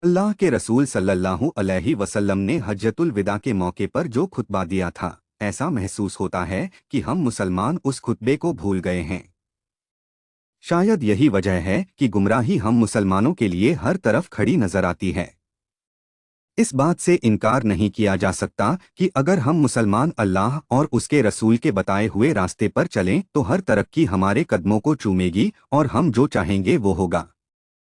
अल्लाह के रसूल सल्लल्लाहु अलैहि वसल्लम ने हज्जतुल विदा के मौके पर जो खुतबा दिया था, ऐसा महसूस होता है कि हम मुसलमान उस खुतबे को भूल गए हैं। शायद यही वजह है कि गुमराही हम मुसलमानों के लिए हर तरफ खड़ी नजर आती है। इस बात से इनकार नहीं किया जा सकता कि अगर हम मुसलमान अल्लाह और उसके रसूल के बताए हुए रास्ते पर चलें तो हर तरक्की हमारे कदमों को चूमेगी और हम जो चाहेंगे वो होगा।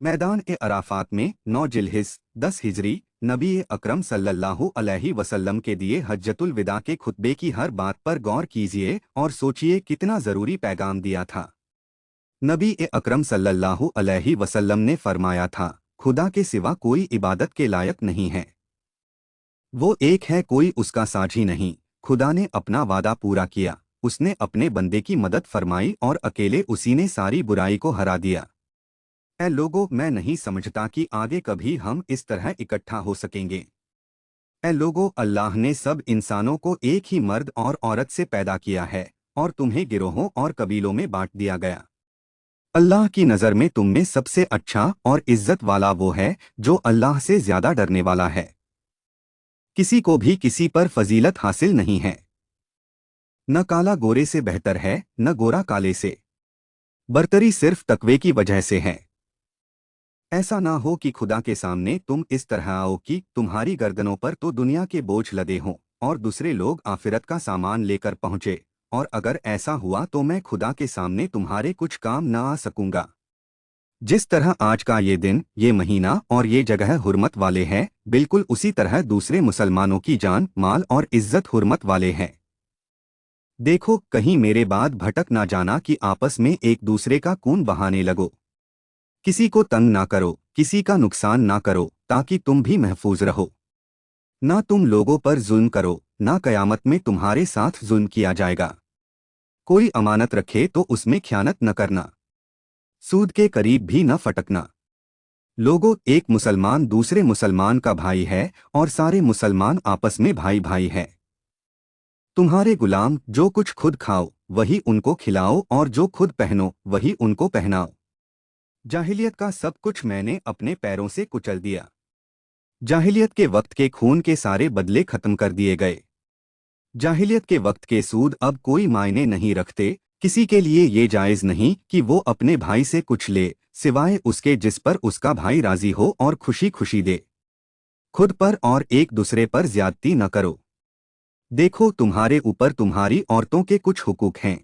मैदान-ए-अराफात में 9 जिलहिज 10 हिजरी नबी अकरम सल्लल्लाहु अलैहि वसल्लम के दिए हज्जतुल विदा के खुतबे की हर बात पर गौर कीजिए और सोचिए कितना ज़रूरी पैगाम दिया था। नबी अकरम सल्लल्लाहु अलैहि वसल्लम ने फरमाया था, खुदा के सिवा कोई इबादत के लायक नहीं है। वो एक है, कोई उसका साझी नहीं। खुदा ने अपना वादा पूरा किया, उसने अपने बंदे की मदद फरमाई और अकेले उसी ने सारी बुराई को हरा दिया। ऐ लोगों, मैं नहीं समझता कि आगे कभी हम इस तरह इकट्ठा हो सकेंगे। ऐ लोगों, अल्लाह ने सब इंसानों को एक ही मर्द और औरत से पैदा किया है और तुम्हें गिरोहों और कबीलों में बांट दिया गया। अल्लाह की नज़र में तुम में सबसे अच्छा और इज्जत वाला वो है जो अल्लाह से ज्यादा डरने वाला है। किसी को भी किसी पर फजीलत हासिल नहीं है। न काला गोरे से बेहतर है, न गोरा काले से। बरतरी सिर्फ तकवे की वजह से है। ऐसा ना हो कि खुदा के सामने तुम इस तरह आओ कि तुम्हारी गर्दनों पर तो दुनिया के बोझ लदे हों और दूसरे लोग आखिरत का सामान लेकर पहुंचे, और अगर ऐसा हुआ तो मैं खुदा के सामने तुम्हारे कुछ काम न आ सकूंगा। जिस तरह आज का ये दिन, ये महीना और ये जगह हुर्मत वाले हैं, बिल्कुल उसी तरह दूसरे मुसलमानों की जान, माल और इज्जत हुर्मत वाले हैं। देखो, कहीं मेरे बाद भटक ना जाना कि आपस में एक दूसरे का खून बहाने लगो। किसी को तंग ना करो, किसी का नुकसान ना करो, ताकि तुम भी महफूज रहो। ना तुम लोगों पर जुल्म करो, ना कयामत में तुम्हारे साथ जुल्म किया जाएगा। कोई अमानत रखे तो उसमें ख़यानत न करना। सूद के करीब भी न फटकना। लोगों, एक मुसलमान दूसरे मुसलमान का भाई है और सारे मुसलमान आपस में भाई भाई है। तुम्हारे गुलाम जो कुछ खुद खाओ वही उनको खिलाओ और जो खुद पहनो वही उनको पहनाओ। जाहिलियत का सब कुछ मैंने अपने पैरों से कुचल दिया। जाहिलियत के वक्त के खून के सारे बदले खत्म कर दिए गए। जाहिलियत के वक्त के सूद अब कोई मायने नहीं रखते। किसी के लिए ये जायज़ नहीं कि वो अपने भाई से कुछ ले, सिवाय उसके जिस पर उसका भाई राजी हो और खुशी खुशी दे। खुद पर और एक दूसरे पर ज्यादती न करो। देखो, तुम्हारे ऊपर तुम्हारी औरतों के कुछ हुकूक हैं,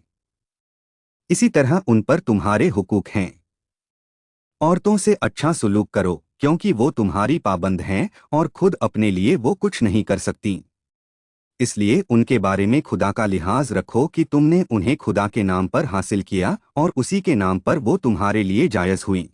इसी तरह उन पर तुम्हारे हुकूक हैं। औरतों से अच्छा सुलूक करो, क्योंकि वो तुम्हारी पाबंद हैं और खुद अपने लिए वो कुछ नहीं कर सकती। इसलिए उनके बारे में खुदा का लिहाज रखो कि तुमने उन्हें खुदा के नाम पर हासिल किया और उसी के नाम पर वो तुम्हारे लिए जायज़ हुई।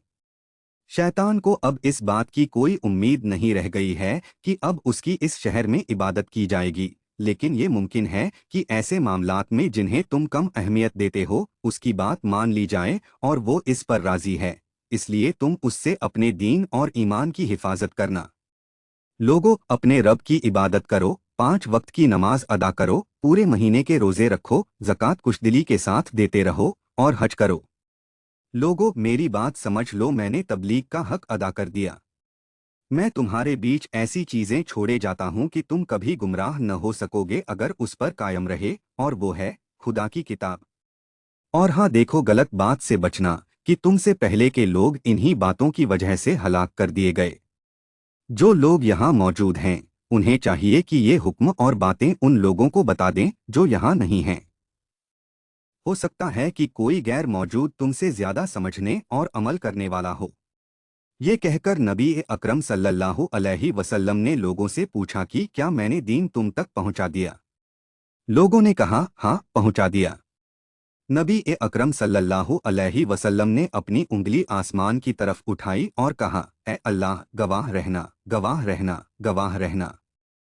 शैतान को अब इस बात की कोई उम्मीद नहीं रह गई है कि अब उसकी इस शहर में इबादत की जाएगी, लेकिन ये मुमकिन है कि ऐसे मामलात में जिन्हें तुम कम अहमियत देते हो उसकी बात मान ली जाए और वो इस पर राजी है। इसलिए तुम उससे अपने दीन और ईमान की हिफाजत करना। लोगों, अपने रब की इबादत करो, 5 वक्त की नमाज अदा करो, पूरे महीने के रोज़े रखो, ज़कात खुशदिली के साथ देते रहो और हज करो। लोगों, मेरी बात समझ लो, मैंने तबलीग का हक अदा कर दिया। मैं तुम्हारे बीच ऐसी चीज़ें छोड़े जाता हूँ कि तुम कभी गुमराह न हो सकोगे अगर उस पर कायम रहे, और वो है खुदा की किताब। और हाँ देखो, गलत बात से बचना कि तुमसे पहले के लोग इन्हीं बातों की वजह से हलाक कर दिए गए। जो लोग यहाँ मौजूद हैं उन्हें चाहिए कि ये हुक्म और बातें उन लोगों को बता दें जो यहाँ नहीं हैं। हो सकता है कि कोई गैर मौजूद तुमसे ज्यादा समझने और अमल करने वाला हो। ये कहकर नबी अकरम सल्लल्लाहु अलैहि वसल्लम ने लोगों से पूछा कि क्या मैंने दीन तुम तक पहुंचा दिया? लोगों ने कहा, हाँ, पहुंचा दिया। नबी अकरम सल्लल्लाहु अलैहि वसल्लम ने अपनी उंगली आसमान की तरफ उठाई और कहा, ए अल्लाह, गवाह रहना, गवाह रहना, गवाह रहना।